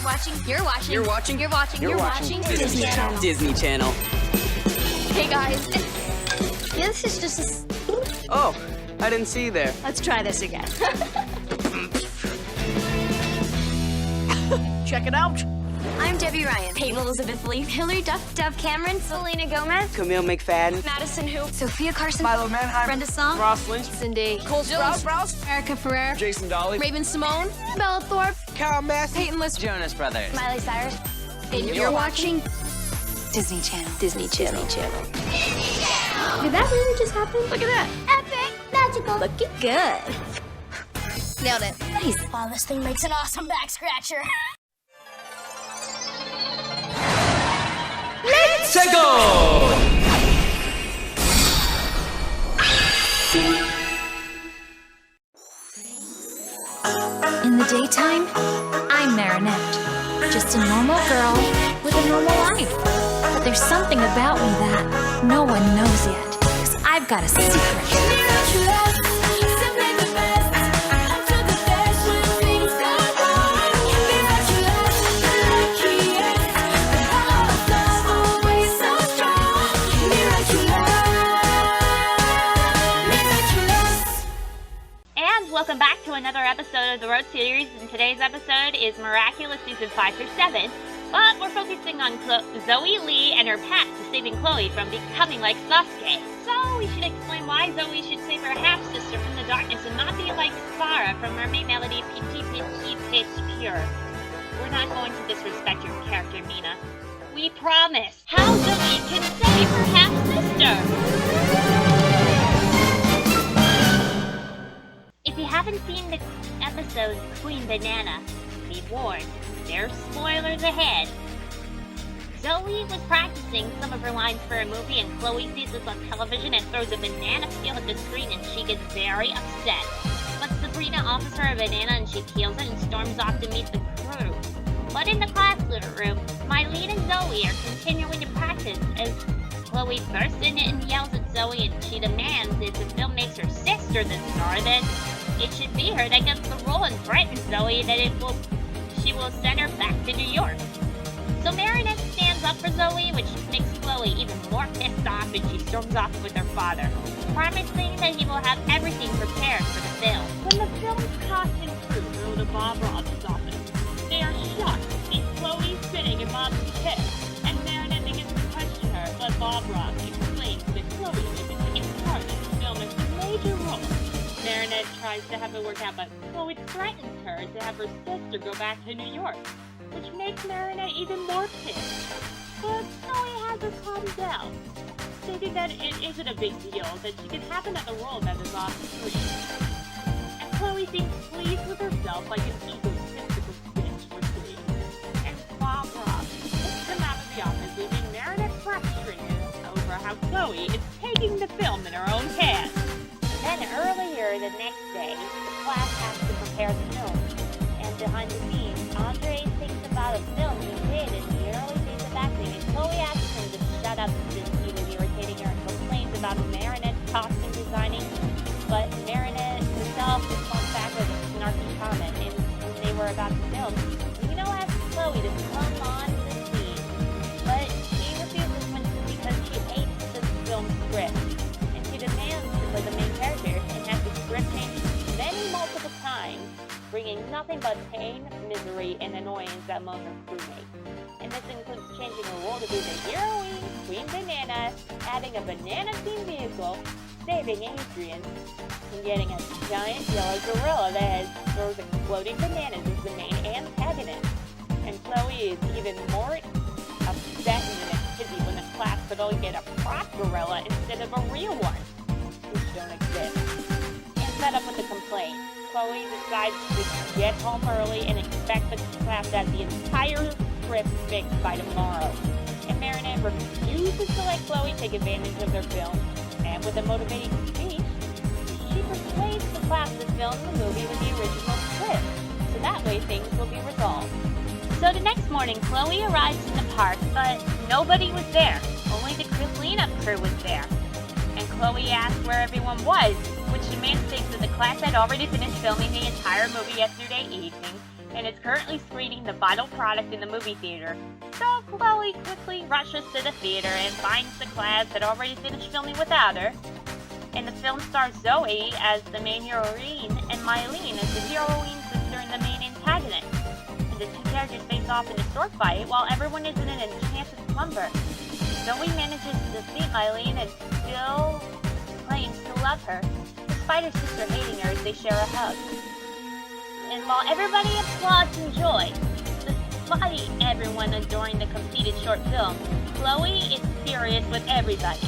You're watching Disney Channel. Disney Channel. Hey guys. Yeah, this is just Oh, I didn't see you there. Let's try this again. Check it out. I'm Debbie Ryan. Peyton Elizabeth Lee. Hillary Duff. Dove Cameron. Selena Gomez. Camille McFadden. Madison Who. Sophia Carson. Milo Manheim. Brenda Song. Ross Lynch. Cindy. Cole Sprouse. Erica Ferrer. Jason Dolly. Raven Simone. Bella Thorpe. Kyle Massey. Peyton List. Jonas Brothers. Miley Cyrus. And you're watching Disney Channel. Disney Channel. Did that really just happen? Look at that. Epic! Magical! Looking good. Nailed it. Nice. Wow, this thing makes an awesome back scratcher. Let's go! In the daytime, I'm Marinette. Just a normal girl with a normal life. But there's something about me that no one knows yet. 'Cause I've got a secret. Welcome back to another episode of the Road Series, and today's episode is Miraculous Season 5 through 7, but we're focusing on Zoe Lee and her path to saving Chloe from becoming like Sasuke. So we should explain why Zoe should save her half-sister from the darkness and not be like Farah from Mermaid Melody Peachy Pitchy Pitch Pure. We're not going to disrespect your character, Mina. We promise. How Zoe can save her half-sister! If you haven't seen the episode Queen Banana, be warned, there's spoilers ahead. Zoe was practicing some of her lines for a movie and Chloe sees this on television and throws a banana peel at the screen and she gets very upset. But Sabrina offers her a banana and she peels it and storms off to meet the crew. But in the class room, Mylene and Zoe are continuing to practice as Chloe bursts in and yells at Zoe and she demands if the film makes her sister the star, then it should be her that gets the role and threatens Zoe that she will send her back to New York. So Marinette stands up for Zoe, which makes Chloe even more pissed off and she storms off with her father, promising that he will have everything prepared for the film. When the film's cast and crew go to Bob Ross's office, they are shocked to see Chloe sitting in Bob's chair, and Marinette begins to question her, but Bob Ross explains that Chloe is taking part in the film as a major role. Marinette tries to have it work out, but Chloe threatens her to have her sister go back to New York, which makes Marinette even more pissed. But Chloe has her calmed down, stating that it isn't a big deal, that she can have another role that is off screen. And Chloe seems pleased with herself like an egotistical bitch would be. And Bob Ross kicks him out of the office, leaving Marinette frustrated over how Chloe is taking the film in her own hands. Then earlier the next day, the class has to prepare the film. And behind the scenes, Andre thinks about a film he did in the early days of acting, and Chloe asks him to shut up since he was irritating her and complains about Marinette's costume designing. But Marinette herself responds back with a snarky comment, and when they were about to film, Nino asks Chloe to come on to the scene. But she refuses because she hates the film script. Demands to play the main character and has the script changed multiple times, bringing nothing but pain, misery, and annoyance among her crewmates. And this includes changing her role to be the heroine, Queen Banana, adding a banana-themed vehicle, saving Adrian, and getting a giant yellow gorilla that throws exploding bananas as the main antagonist. And Chloe is even more upset and pissy when the class could only get a prop gorilla instead of a real one, which don't exist. And fed up with the complaint, Chloe decides to get home early and expect the class to have the entire script fixed by tomorrow. And Marinette refuses to let Chloe take advantage of their film, and with a motivating speech, she persuades the class to film the movie with the original script, so that way things will be resolved. So the next morning, Chloe arrives in the park, but nobody was there. Only the cleanup crew was there. And Chloe asks where everyone was, which the man states that the class had already finished filming the entire movie yesterday evening, and is currently screening the vital product in the movie theater. So Chloe quickly rushes to the theater and finds the class had already finished filming without her. And the film stars Zoe as the main heroine and Mylene as the heroine's sister and the main antagonist. And the two characters face off in a sword fight while everyone is in an enchanted slumber. Zoe manages to defeat Mylene and still claims to love her, despite her sister hating her as they share a hug. And while everybody applauds in joy, despite everyone adoring the completed short film, Chloe is furious with everybody.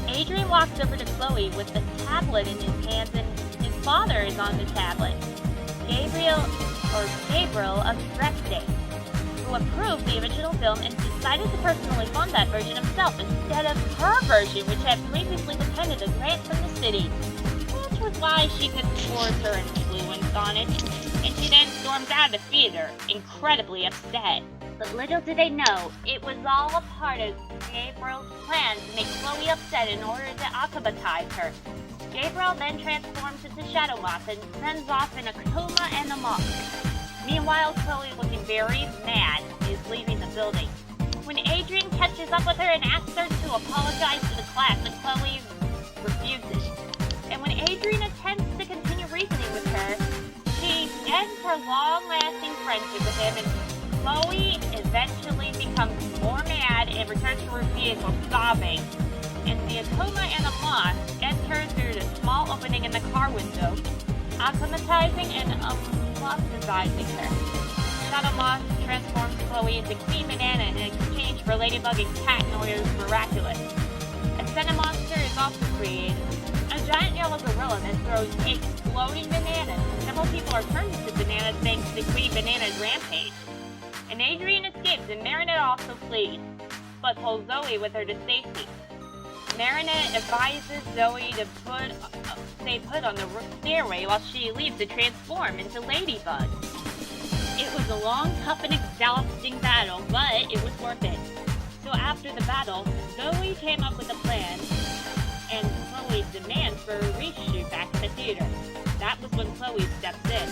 Adrian walks over to Chloe with the tablet in his hands and his father is on the tablet. Gabriel of Dresden, who approved the original film and decided to personally fund that version himself instead of her version, which had previously depended a grant from the city, which was why she could force her influence on it, and she then storms out of the theater, incredibly upset. But little did they know, it was all a part of Gabriel's plan to make Chloe upset in order to automatize her. Gabriel then transforms into Shadow Moth and sends off an Akuma and a moth. Meanwhile, Chloe, looking very mad, is leaving the building. When Adrian catches up with her and asks her to apologize to the class, and Chloe refuses. And when Adrian attempts to continue reasoning with her, she ends her long-lasting friendship with him, and Chloe eventually becomes more mad and returns to her vehicle sobbing. And the Akuma and the moth enter through the small opening in the car window, automatizing and amorphizing her. Shadow Moth transforms Chloe into Queen Banana in exchange for Ladybug and Cat known as Miraculous. A Senna monster is also created, a giant yellow gorilla that throws exploding bananas. Several people are turned into bananas thanks to Queen Banana's rampage. And Adrian escapes and Marinette also flees, but pulls Zoe with her to safety. Marinette advises Zoe to stay put on the stairway while she leaves to transform into Ladybug. It was a long, tough, and exhausting battle, but it was worth it. So after the battle, Zoe came up with a plan, and Chloe demands for a reshoot back at the theater. That was when Chloe steps in.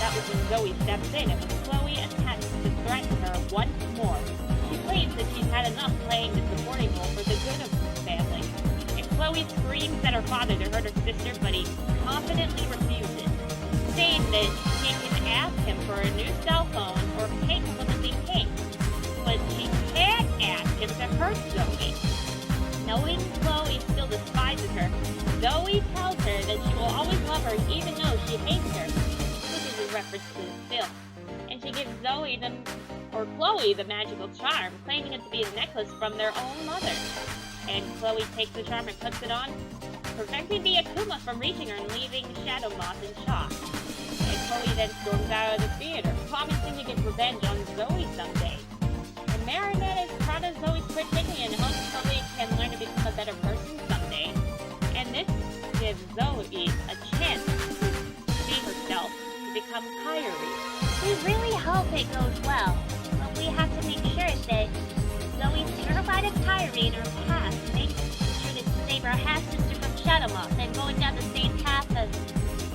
That was when Zoe steps in, and when Chloe attempts to threaten her once more. She claims that she's had enough playing the supporting role for the good of the family. And Chloe screams at her father to hurt her sister, but he confidently refuses, saying that she can ask him for a new cell phone or pay for the pink. But she can't ask him to hurt Zoe. Knowing Chloe still despises her, Zoe tells her that she will always love her even though she hates her, which is a reference to the film. And she gives Chloe the magical charm, claiming it to be a necklace from their own mother. And Chloe takes the charm and puts it on, preventing the Akuma from reaching her and leaving Shadow Moth in shock. And Chloe then storms out of the theater, promising to get revenge on Zoe someday. And Marinette is proud of Zoe's quick thinking and hopes Chloe can learn to become a better person someday. And this gives Zoe a chance to see herself to become Kyrie. We really hope it goes well, but we have to make sure that Zoe's terrified of Kyrie in her past makes sure to save her half-sister from Shadow Moth and going down the same path as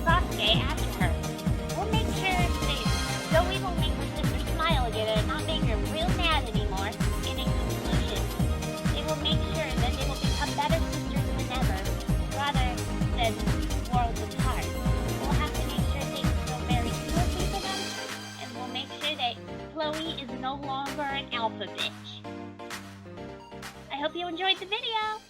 Sasuke after her. We'll make sure that Zoe will make her sister smile again and not make her real mad anymore. And in conclusion, it will make sure that they will become better sisters than ever, rather than worlds apart. We'll have to make sure things go very smoothly for them, and we'll make sure that Chloe is no longer an alpha bitch. I hope you enjoyed the video!